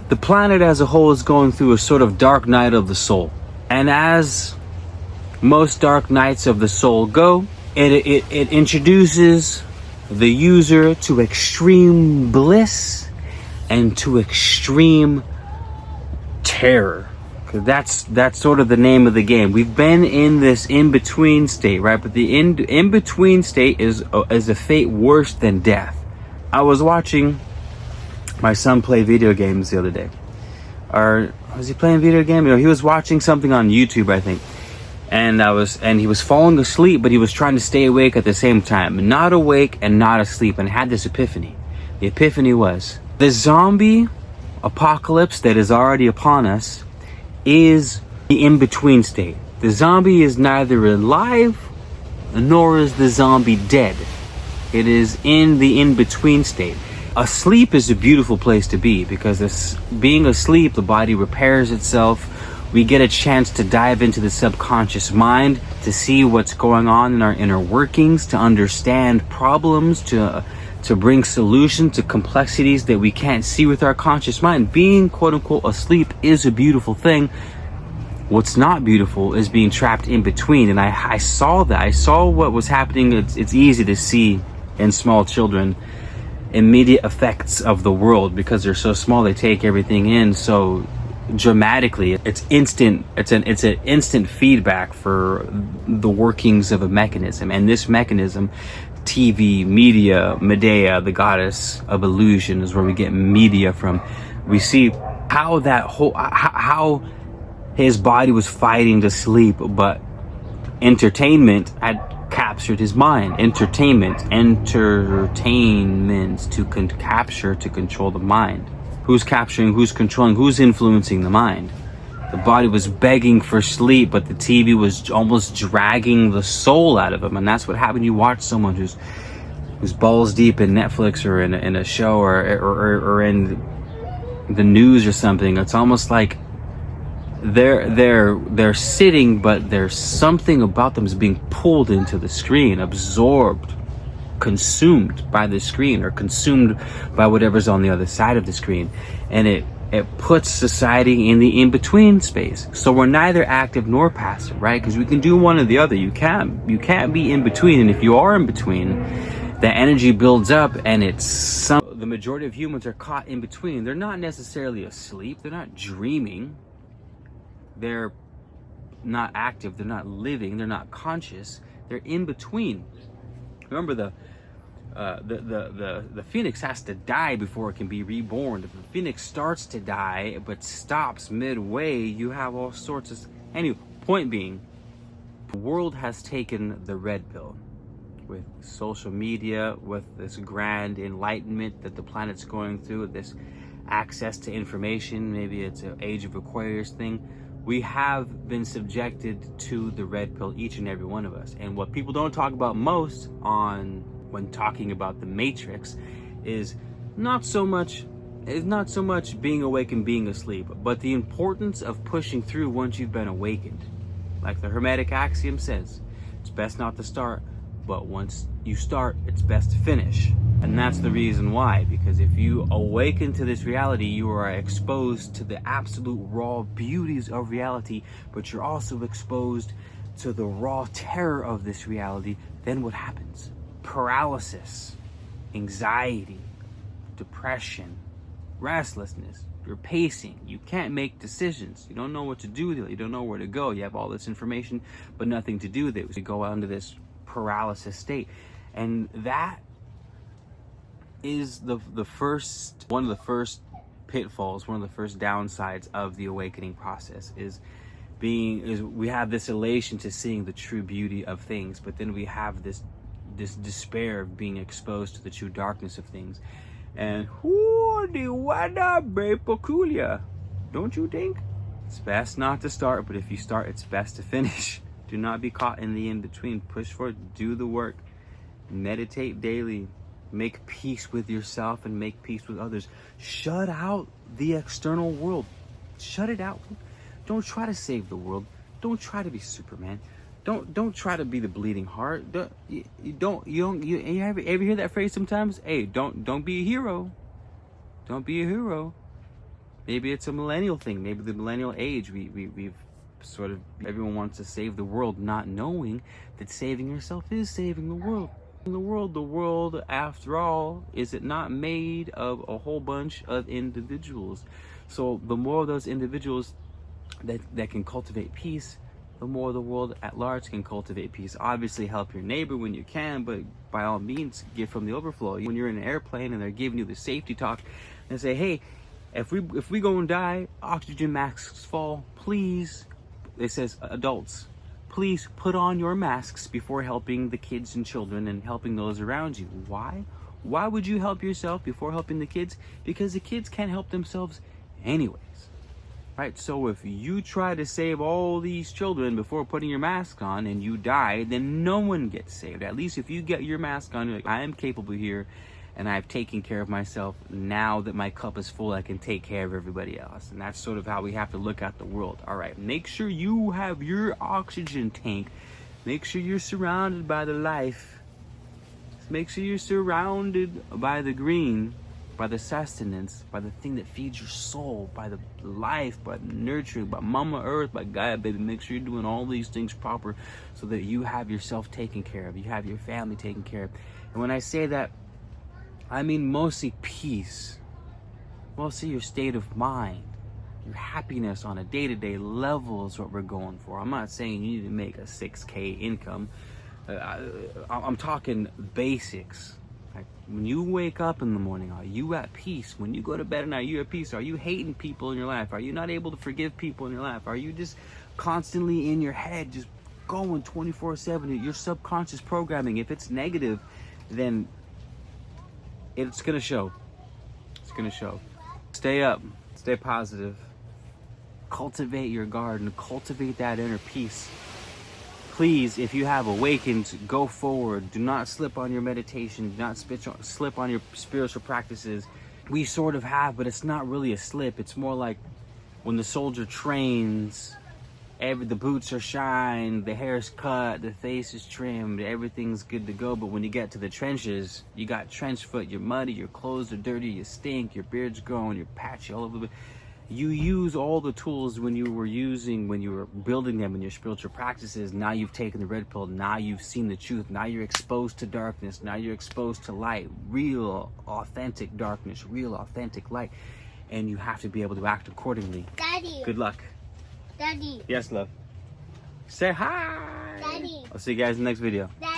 The planet as a whole is going through a sort of dark night of the soul. And as most dark nights of the soul go, it introduces the user to extreme bliss and to extreme terror. That's sort of the name of the game. We've been in this in-between state, right? But the in-between state is a fate worse than death. I was watching my son play video games the other day. Or was he playing video game? He was watching something on YouTube, I think. And he was falling asleep, but he was trying to stay awake at the same time. Not awake and not asleep, and had this epiphany. The epiphany was the zombie apocalypse that is already upon us is the in-between state. The zombie is neither alive nor is the zombie dead. It is in the in-between state. Asleep is a beautiful place to be, because being asleep, the body repairs itself. We get a chance to dive into the subconscious mind, to see what's going on in our inner workings, to understand problems, to bring solutions to complexities that we can't see with our conscious mind. Being quote unquote asleep is a beautiful thing. What's not beautiful is being trapped in between. And I saw that. I saw what was happening. It's easy to see in small children immediate effects of the world, because they're so small, they take everything in so dramatically. It's instant. It's an instant feedback for the workings of a mechanism. And this mechanism, TV, media, Medea, the goddess of illusion, is where we get media from. We see how how his body was fighting to sleep, but entertainment had captured his mind. Entertainment to capture, to control the mind. Who's capturing, who's controlling, who's influencing the mind? The body was begging for sleep, but the TV was almost dragging the soul out of him. And that's what happened. You watch someone who's balls deep in Netflix or in a show or in the news or something. It's almost like they're sitting, but there's something about them is being pulled into the screen, absorbed, consumed by the screen, or consumed by whatever's on the other side of the screen. And it puts society in the in-between space. So we're neither active nor passive, right? Because we can do one or the other. You can't be in between. And if you are in between, the energy builds up, and the majority of humans are caught in between. They're not necessarily asleep. They're not dreaming. They're not active. They're not living. They're not conscious. They're in between. Remember, the phoenix has to die before it can be reborn. If the phoenix starts to die but stops midway, you have all sorts of... Anyway, point being, the world has taken the red pill. With social media, with this grand enlightenment that the planet's going through, this access to information, maybe it's an age of Aquarius thing, we have been subjected to the red pill, each and every one of us. And what people don't talk about most when talking about the Matrix is not so much being awake and being asleep, but the importance of pushing through once you've been awakened. Like the Hermetic axiom says, it's best not to start, but once you start, it's best to finish. And that's the reason why, because if you awaken to this reality, you are exposed to the absolute raw beauties of reality, but you're also exposed to the raw terror of this reality. Then what happens? Paralysis, anxiety, depression, restlessness. You're pacing. You can't make decisions. You don't know what to do with it. You don't know where to go. You have all this information, but nothing to do with it. So you go out into this paralysis state. And that is one of the first pitfalls, one of the first downsides of the awakening process is we have this elation to seeing the true beauty of things, but then we have this despair of being exposed to the true darkness of things. And the weather very peculiar, don't you think? It's best not to start, but if you start, it's best to finish. Do not be caught in the in-between. Push forward, do the work, meditate daily, make peace with yourself and make peace with others. Shut out the external world. Shut it out. Don't try to save the world. Don't try to be Superman. Don't try to be the bleeding heart. You ever hear that phrase sometimes? Hey, don't be a hero. Don't be a hero. Maybe it's a millennial thing. Maybe the millennial age, we've sort of, everyone wants to save the world, not knowing that saving yourself is saving the world. The world, after all, is it not made of a whole bunch of individuals? So the more of those individuals that can cultivate peace, the more the world at large can cultivate peace. Obviously help your neighbor when you can, but by all means give from the overflow. When you're in an airplane and they're giving you the safety talk and say, hey, if we go and die, oxygen masks fall, please, it says adults, please put on your masks before helping the kids and children and helping those around you. Why? Why would you help yourself before helping the kids? Because the kids can't help themselves anyways. Right? So if you try to save all these children before putting your mask on and you die, then no one gets saved. At least if you get your mask on, you're like, I am capable here and I've taken care of myself. Now that my cup is full, I can take care of everybody else. And that's sort of how we have to look at the world. All right, make sure you have your oxygen tank. Make sure you're surrounded by the life. Make sure you're surrounded by the green, by the sustenance, by the thing that feeds your soul, by the life, by the nurturing, by Mama Earth, by Gaia, baby. Make sure you're doing all these things proper so that you have yourself taken care of. You have your family taken care of. And when I say that, I mean mostly peace, mostly your state of mind, your happiness on a day-to-day level is what we're going for. I'm not saying you need to make a 6K income. I'm talking basics. Like when you wake up in the morning, are you at peace? When you go to bed at night, are you at peace? Are you hating people in your life? Are you not able to forgive people in your life? Are you just constantly in your head, just going 24/7? Your subconscious programming, if it's negative, then it's gonna show. It's gonna show. Stay up, stay positive. Cultivate your garden, cultivate that inner peace. Please, if you have awakened, go forward. Do not slip on your meditation. Do not slip on your spiritual practices. We sort of have, but it's not really a slip. It's more like when the soldier trains, the boots are shined, the hair's cut, the face is trimmed, everything's good to go. But when you get to the trenches, you got trench foot, you're muddy, your clothes are dirty, you stink, your beard's growing, you're patchy all over the. You use all the tools when you were building them in your spiritual practices. Now you've taken the red pill. Now you've seen the truth. Now you're exposed to darkness. Now you're exposed to light, real, authentic darkness, real, authentic light. And you have to be able to act accordingly. Daddy. Good luck. Daddy. Yes, love. Say hi. Daddy. I'll see you guys in the next video. Daddy.